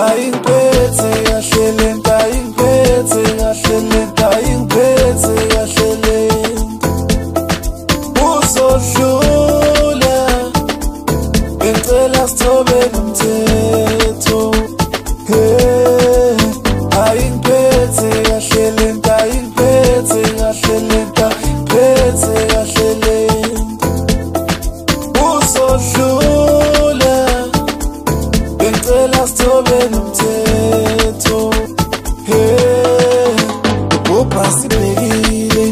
ayingiphethe kahle lento, ayingiphethe kahle lento, ayingiphethe kahle lento. Uzodlula bengicela sithobele umthetho. Hey, ayingiphethe kahle lento, ayingiphethe kahle lento, ayingiphethe kahle lento. Uzodlula bengicela sithobele umthetho. Hey, ubhubha sibhekile,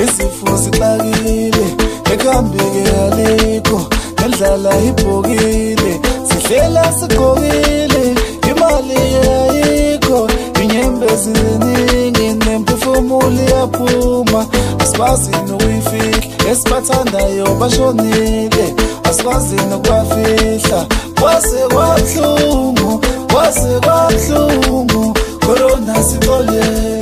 izifo sixakile, ekhambeke alikho, ngendlala ibhokile, sihlela sigqokile, imali ayikho, inyembe ziningi, nemphefumulo iyaphuma, asikwazi nokuyifihla, esibathandayo bashonile, asikwazi nokubafihla. Kwase kwabuhlungu, kwase kwabuhlungu, corona sixole.